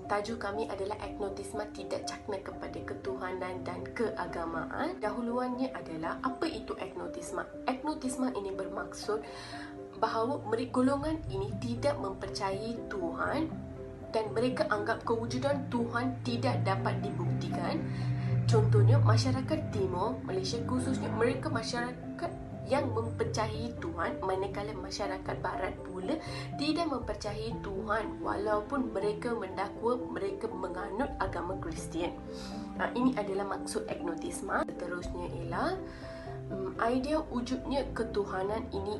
tajuk kami adalah agnotisma tidak cakna kepada ketuhanan dan keagamaan. Dahuluannya adalah apa itu agnotisma? Agnotisma ini bermaksud bahawa golongan ini tidak mempercayai Tuhan dan mereka anggap kewujudan Tuhan tidak dapat dibuktikan. Contohnya masyarakat Timur, Malaysia khususnya, mereka masyarakat yang mempercayai Tuhan, manakala masyarakat Barat pula tidak mempercayai Tuhan walaupun mereka mendakwa mereka menganut agama Kristian. Ini adalah maksud agnotisma. Seterusnya ialah idea wujudnya ketuhanan ini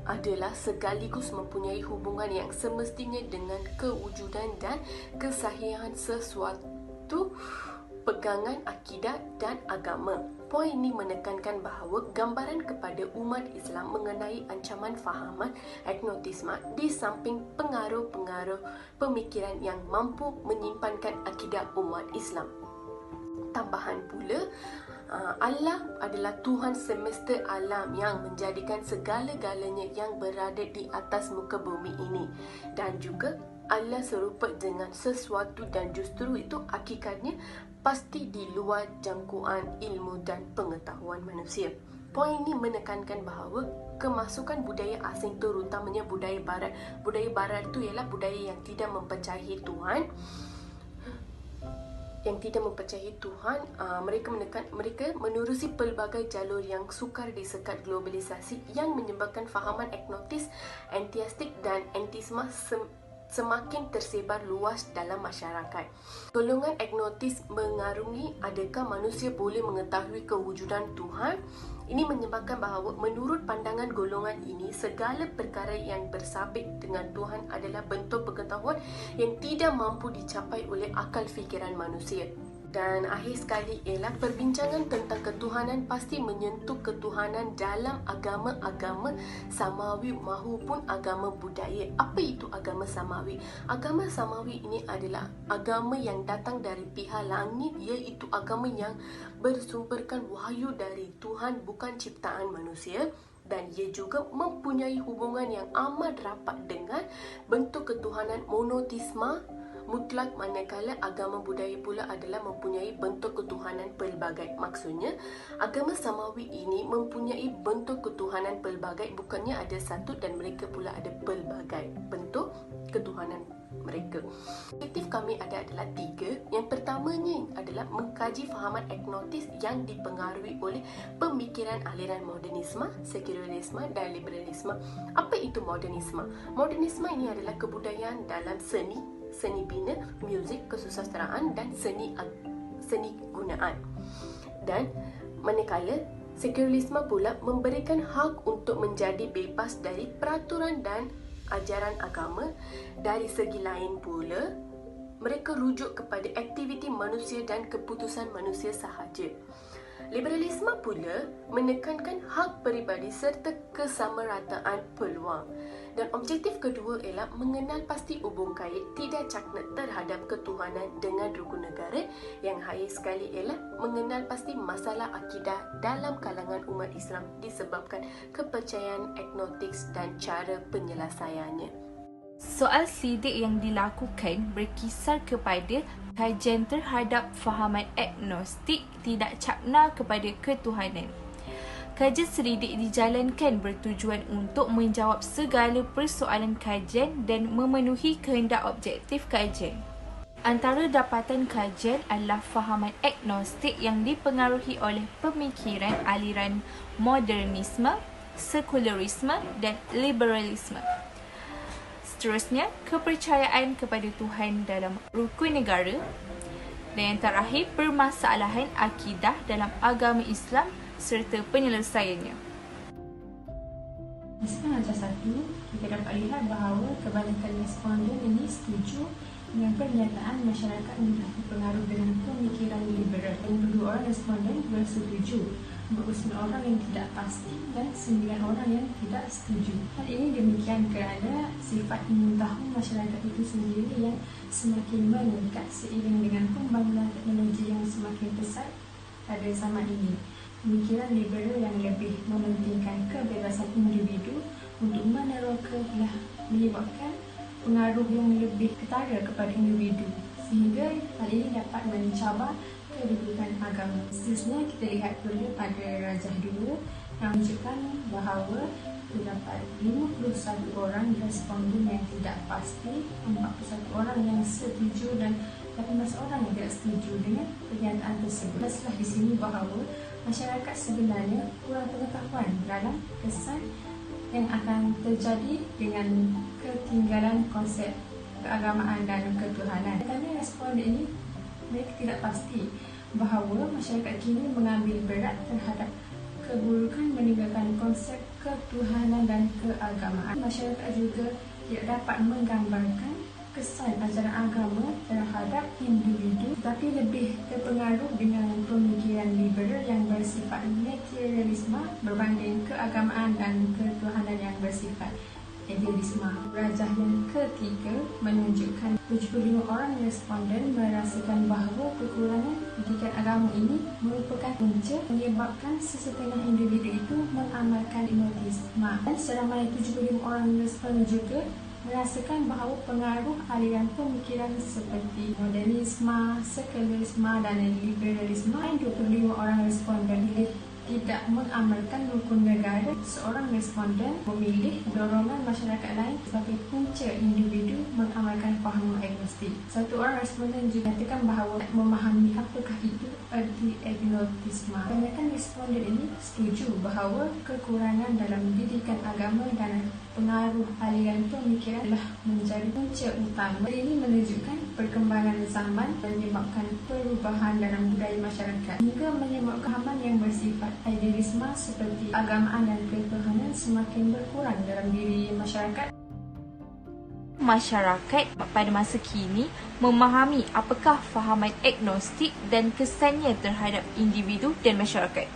adalah sekaligus mempunyai hubungan yang semestinya dengan kewujudan dan kesahihan sesuatu pegangan akidah dan agama. Poin ini menekankan bahawa gambaran kepada umat Islam mengenai ancaman fahaman agnotisma di samping pengaruh-pengaruh pemikiran yang mampu menyimpankan akidah umat Islam. Tambahan pula, Allah adalah Tuhan semesta alam yang menjadikan segala-galanya yang berada di atas muka bumi ini, dan juga Allah serupa dengan sesuatu dan justru itu hakikatnya pasti di luar jangkauan ilmu dan pengetahuan manusia. Poin ini menekankan bahawa kemasukan budaya asing, terutamanya budaya barat. Budaya barat itu ialah budaya yang tidak mempercayai Tuhan. Mereka menerusi pelbagai jalur yang sukar disekat globalisasi yang menyebabkan fahaman agnostis, antiastik dan antisma semakin tersebar luas dalam masyarakat. Golongan agnostis mengarungi adakah manusia boleh mengetahui kewujudan Tuhan. Ini menyebabkan bahawa menurut pandangan golongan ini, segala perkara yang bersabit dengan Tuhan adalah bentuk pengetahuan yang tidak mampu dicapai oleh akal fikiran manusia. Dan akhir sekali ialah perbincangan tentang ketuhanan pasti menyentuh ketuhanan dalam agama-agama samawi maupun agama budaya. Apa itu agama samawi? Agama samawi ini adalah agama yang datang dari pihak langit, iaitu agama yang bersumberkan wahyu dari Tuhan, bukan ciptaan manusia. Dan ia juga mempunyai hubungan yang amat rapat dengan bentuk ketuhanan monoteisme mutlak, manakala agama budaya pula adalah mempunyai bentuk ketuhanan pelbagai. Maksudnya, agama samawi ini mempunyai bentuk ketuhanan pelbagai, bukannya ada satu dan mereka pula ada pelbagai bentuk ketuhanan mereka. Objektif kami adalah 3. Yang pertamanya adalah mengkaji fahaman agnostis yang dipengaruhi oleh pemikiran aliran modernisme, sekularisme dan liberalisme. Apa itu modernisme? Modernisme ini adalah kebudayaan dalam seni bina, muzik, kesusasteraan dan seni gunaan. Dan manakala sekularisme pula memberikan hak untuk menjadi bebas dari peraturan dan ajaran agama. Dari segi lain pula, mereka rujuk kepada aktiviti manusia dan keputusan manusia sahaja. Liberalisme pula menekankan hak peribadi serta kesamarataan peluang. Dan objektif kedua ialah mengenal pasti hubung kait tidak cakna terhadap ketuhanan dengan rukun negara. Yang akhir sekali ialah mengenal pasti masalah akidah dalam kalangan umat Islam disebabkan kepercayaan agnostis dan cara penyelesaiannya. Soal sidik yang dilakukan berkisar kepada kajian terhadap fahaman agnostik tidak cakna kepada ketuhanan. Kajian selidik dijalankan bertujuan untuk menjawab segala persoalan kajian dan memenuhi kehendak objektif kajian. Antara dapatan kajian adalah fahaman agnostik yang dipengaruhi oleh pemikiran aliran modernisme, sekularisme dan liberalisme. Seterusnya, kepercayaan kepada Tuhan dalam rukun negara. Dan yang terakhir, permasalahan akidah dalam agama Islam serta penyelesaiannya. Sekarang ajar 1, kita dapat lihat bahawa kebanyakan responden ini setuju dengan pernyataan masyarakat mudah terpengaruh dengan pemikiran liberal. Dan 2 orang responden bersetuju, 49 orang yang tidak pasti dan 9 orang yang tidak setuju. Hal ini demikian kerana sifat ingin tahu masyarakat itu sendiri yang semakin meningkat seiring dengan pembangunan teknologi yang semakin pesat pada zaman ini. Pemikiran liberal yang lebih mementingkan kebebasan individu untuk meneroka telah menyebabkan pengaruh yang lebih ketara kepada individu sehingga hal ini dapat mencabar kedudukan agama. Seterusnya kita lihat dulu pada rajah 2 yang menunjukkan bahawa terdapat 51 orang responden yang tidak pasti, 41 orang yang setuju dan 18 orang yang tidak setuju dengan pernyataan tersebut. Jelaslah di sini bahawa masyarakat sebenarnya kurang pengetahuan dalam kesan yang akan terjadi dengan ketinggalan konsep keagamaan dan ketuhanan. Kerana responden ini mereka tidak pasti bahawa masyarakat kini mengambil berat terhadap keburukan meninggalkan konsep ketuhanan dan keagamaan. Masyarakat juga tidak dapat menggambarkan kesan ajaran agama terhadap individu, tapi lebih terpengaruh dengan pemikiran liberal yang bersifat materialisme berbanding keagamaan dan ketuhanan yang bersifat idealisme. Rajah yang ketiga menunjukkan 75 orang responden merasakan bahawa kekurangan pendidikan agama ini merupakan punca menyebabkan sesetengah individu itu mengamalkan agnostisme. Dan seramai 75 orang responden juga merasakan bahawa pengaruh aliran pemikiran seperti modernisme, sekularisme dan liberalisme. 25 orang responden tidak mengamalkan rukun negara. Seorang responden memilih dorongan masyarakat lain sebagai punca individu mengamalkan faham agnostik. Satu orang responden juga katakan bahawa memahami apakah itu erti agnostisme. Kebanyakan responden ini setuju bahawa kekurangan dalam didikan agama dan pengaruh aliran pemikiran telah menjadi punca utama. Ini menunjukkan perkembangan zaman menyebabkan perubahan dalam budaya masyarakat hingga menyebabkan pemahaman yang bersifat idealisme seperti agamaan dan ketuhanan semakin berkurang dalam diri masyarakat. Masyarakat pada masa kini memahami apakah fahaman agnostik dan kesannya terhadap individu dan masyarakat.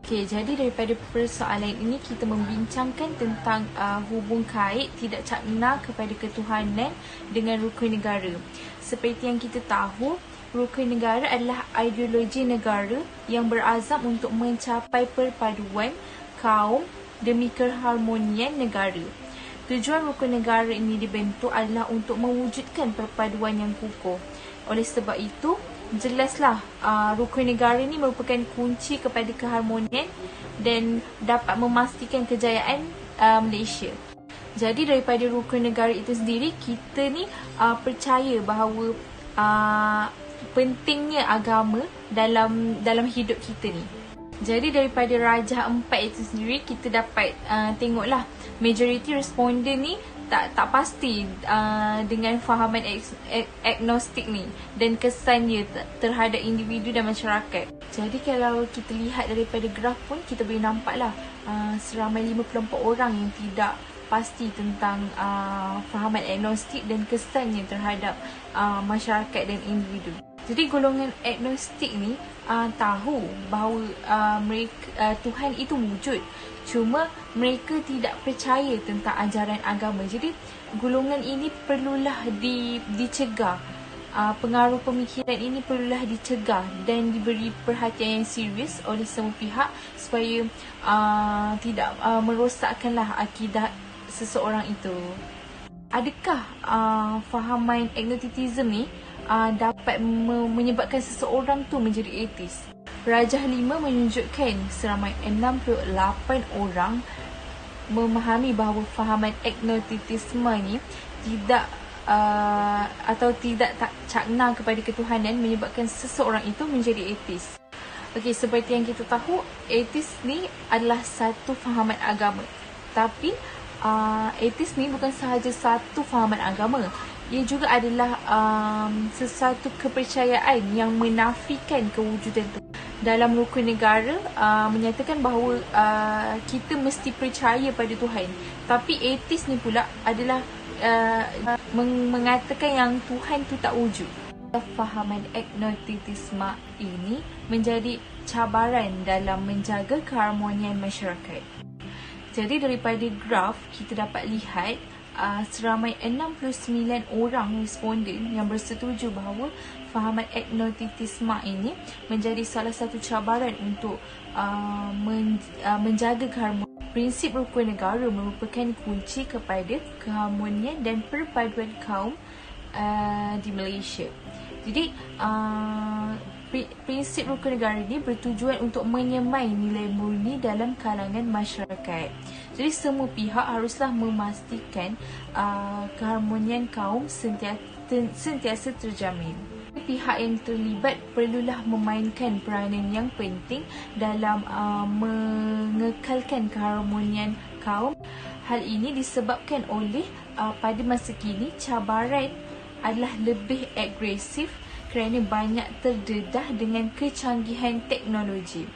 Okey, jadi daripada persoalan ini kita membincangkan tentang hubung kait tidak cakna kepada ketuhanan dengan rukun negara. Seperti yang kita tahu, rukun negara adalah ideologi negara yang berazam untuk mencapai perpaduan kaum demi keharmonian negara. Tujuan rukun negara ini dibentuk adalah untuk mewujudkan perpaduan yang kukuh. Oleh sebab itu, jelaslah rukun negara ini merupakan kunci kepada keharmonian dan dapat memastikan kejayaan Malaysia. Jadi daripada rukun negara itu sendiri, kita ni percaya bahawa pentingnya agama dalam hidup kita ni. Jadi daripada rajah 4 itu sendiri, kita dapat tengoklah majoriti responden ni tak pasti dengan fahaman agnostik ni dan kesannya terhadap individu dan masyarakat. Jadi kalau kita lihat daripada graf pun, kita boleh nampaklah seramai 54 orang yang tidak pasti tentang fahaman agnostik dan kesannya terhadap masyarakat dan individu. Jadi golongan agnostik ni tahu bahawa Tuhan itu wujud, cuma mereka tidak percaya tentang ajaran agama. Jadi golongan ini perlulah dicegah. Pengaruh pemikiran ini perlulah dicegah dan diberi perhatian yang serius oleh semua pihak supaya tidak merosakkanlah akidah seseorang itu. Adakah fahaman agnosticism ni dapat menyebabkan seseorang tu menjadi ateis? Rajah 5 menunjukkan seramai 68 orang memahami bahawa fahaman agnosticism ni tidak tak cakna kepada ketuhanan menyebabkan seseorang itu menjadi ateis. Okey, seperti yang kita tahu, ateis ni adalah satu fahaman agama. Tapi ateis ni bukan sahaja satu fahaman agama. Ia juga adalah sesuatu kepercayaan yang menafikan kewujudan Tuhan. Dalam rukun negara menyatakan bahawa kita mesti percaya pada Tuhan. Tapi ateis ni pula adalah mengatakan yang Tuhan tu tak wujud. Fahaman agnosticism ini menjadi cabaran dalam menjaga keharmonian masyarakat. Jadi daripada graf kita dapat lihat seramai 69 orang responden yang bersetuju bahawa fahaman agnosticism ini menjadi salah satu cabaran untuk menjaga keharmonian. Prinsip rukun negara merupakan kunci kepada keharmonian dan perpaduan kaum di Malaysia. Jadi prinsip rukun negara ini bertujuan untuk menyemai nilai murni dalam kalangan masyarakat. Jadi semua pihak haruslah memastikan keharmonian kaum sentiasa terjamin. Pihak yang terlibat perlulah memainkan peranan yang penting dalam mengekalkan keharmonian kaum. Hal ini disebabkan oleh pada masa kini cabaran adalah lebih agresif kerana banyak terdedah dengan kecanggihan teknologi.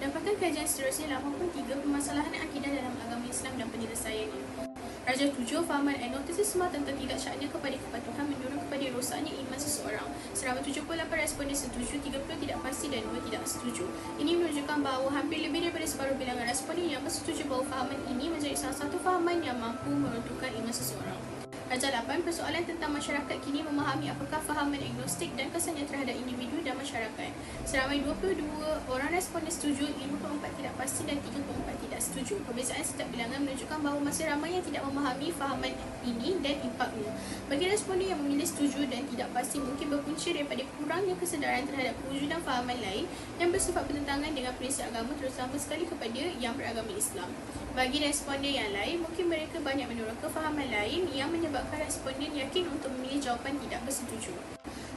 Dapatkan kajian seterusnya 83 permasalahan akidah dalam agama Islam dan penyelesaiannya. Raja 7, fahaman agnostisisme tentang tidak syaknya kepada kepatuhan mendorong kepada rosaknya iman seseorang. Selama 78 responden setuju, 30 tidak pasti dan 2 tidak setuju. Ini menunjukkan bahawa hampir lebih daripada separuh bilangan responden yang bersetuju bahawa fahaman ini menjadi salah satu fahaman yang mampu meruntuhkan iman seseorang. Raja 8, persoalan tentang masyarakat kini memahami apakah fahaman agnostik dan kesannya terhadap individu dan masyarakat. Seramai 22 orang responden setuju, 54 tidak pasti dan 34 tidak setuju. Perbezaan setiap bilangan menunjukkan bahawa masih ramai yang tidak memahami fahaman ini dan impaknya. Bagi responden yang memilih setuju dan tidak pasti mungkin berpunca daripada kurangnya kesedaran terhadap kewujudan fahaman lain yang bersifat bertentangan dengan prinsip agama, terutama sekali kepada yang beragama Islam. Bagi responden yang lain, mungkin mereka banyak meneroka fahaman lain yang menyebabkan responden yakin untuk memilih jawapan tidak bersetuju.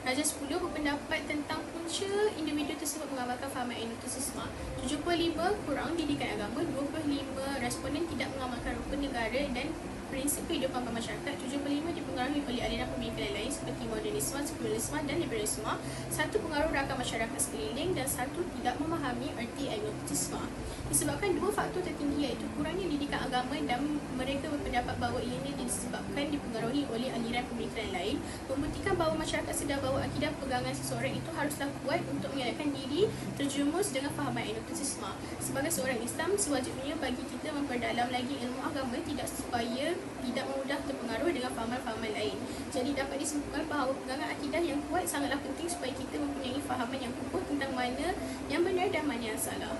Raja 10 berpendapat tentang punca individu tersebut mengamalkan fahaman agnostisisme. 75 kurang didikan agama, 25 responden tidak mengamalkan rukun negara dan prinsip kehidupan bermasyarakat. 75 dipengaruhi oleh aliran pemikiran lain seperti modernisme, sekularisme dan liberalisme. 1 pengaruh rakan masyarakat sekeliling dan 1 tidak memahami erti agnostisisme. Disebabkan 2 faktor tertinggi iaitu kurangnya didikan agama dan mereka berpendapat bahawa ianya disebabkan dipengaruhi oleh aliran pemikiran lain, membuktikan bahawa masyarakat sedar bahawa akidah pegangan seseorang itu haruslah kuat untuk menyelamatkan diri terjerumus dengan fahaman agnostisisme. Sebagai seorang Islam, sewajibnya bagi kita memperdalam lagi ilmu agama supaya tidak mudah terpengaruh dengan fahaman-fahaman lain. Jadi dapat disimpulkan bahawa pegangan akidah yang kuat sangatlah penting supaya kita mempunyai fahaman yang kukuh tentang mana yang benar dan mana yang salah.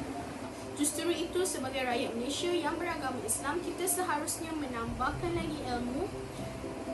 Justru itu, sebagai rakyat Malaysia yang beragama Islam, kita seharusnya menambahkan lagi ilmu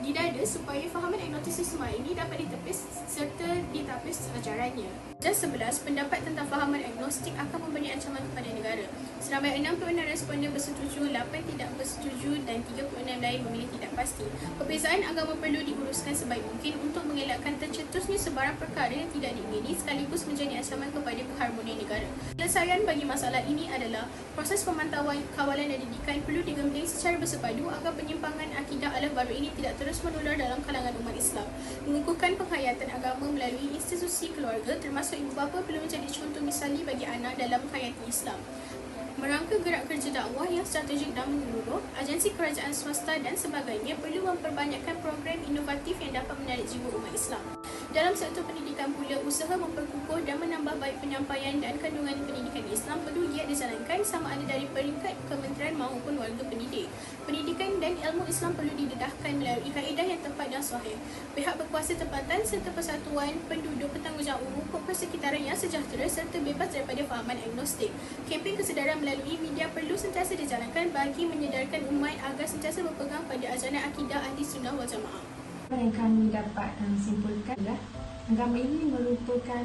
di dada supaya fahaman agnostisisme ini dapat ditepis serta ditapis ajarannya. Dan 11, pendapat tentang fahaman agnostik akan memberi ancaman kepada negara. Seramai 66 responden bersetuju, 8 tidak bersetuju dan 36 lain memilih tidak pasti. Perbezaan agama perlu diuruskan sebaik mungkin untuk mengelakkan tercetusnya sebarang perkara yang tidak diingini sekaligus menjadi ancaman kepada keharmonian negara. Penyelesaian bagi masalah ini adalah proses pemantauan, kawalan dan didikan perlu digembling secara bersepadu agar penyimpangan akidah ala baru ini tidak terus menular dalam kalangan umat Islam. Mengukuhkan penghayatan agama melalui institusi keluarga termasuk ibu bapa perlu menjadi contoh misali bagi anak dalam menghayati Islam. Merangka gerak kerja dakwah yang strategik dan menyeluruh, agensi kerajaan swasta dan sebagainya perlu memperbanyakkan program inovatif yang dapat menarik jiwa umat Islam. Dalam sektor pendidikan pula, usaha memperkukuh dan menambah baik penyampaian dan kandungan pendidikan Islam perlu giat dijalankan sama ada dari peringkat kementerian maupun warga pendidik. Pendidikan dan ilmu Islam perlu didedahkan melalui kaedah yang tepat dan sahih. Pihak berkuasa tempatan serta persatuan penduduk bertanggungjawab mengukuh persekitaran yang sejahtera serta bebas daripada fahaman agnostik. Kempen kesedaran melalui media perlu sentiasa dijalankan bagi menyedarkan umat agar sentiasa berpegang pada ajaran akidah ahli sunnah wal jamaah. Yang kami dapat simpulkan adalah agama ini merupakan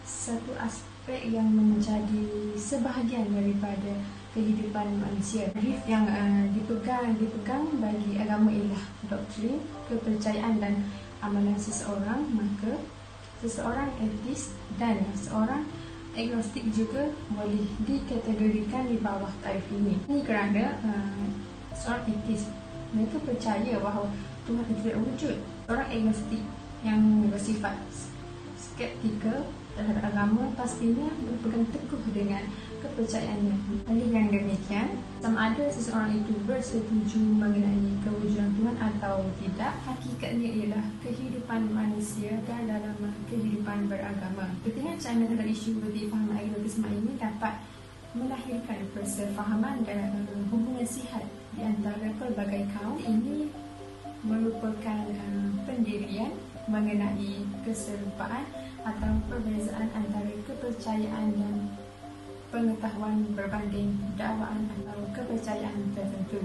satu aspek yang menjadi sebahagian daripada kehidupan manusia. Tarif yang dipegang bagi agama ialah doktrin, kepercayaan dan amalan seseorang, maka seseorang etis dan seorang agnostik juga boleh dikategorikan di bawah tarif ini. Ini kerana seorang etis, mereka percaya bahawa Tuhan itu tidak wujud. Orang agnostik yang bersifat skeptikal terhadap agama pastinya berpegang teguh dengan kepercayaannya. Dengan demikian, sama ada seseorang itu bersetuju mengenai kewujudan Tuhan atau tidak, hakikatnya ialah kehidupan manusia dan dalam kehidupan beragama. Ketingacan terhadap isu seperti fahaman agnostisme ini dapat melahirkan persefahaman dan hubungan sihat di antara pelbagai kaum. Ini merupakan pendirian mengenai keserupaan atau perbezaan antara kepercayaan dan pengetahuan berbanding dakwaan atau kepercayaan tertentu.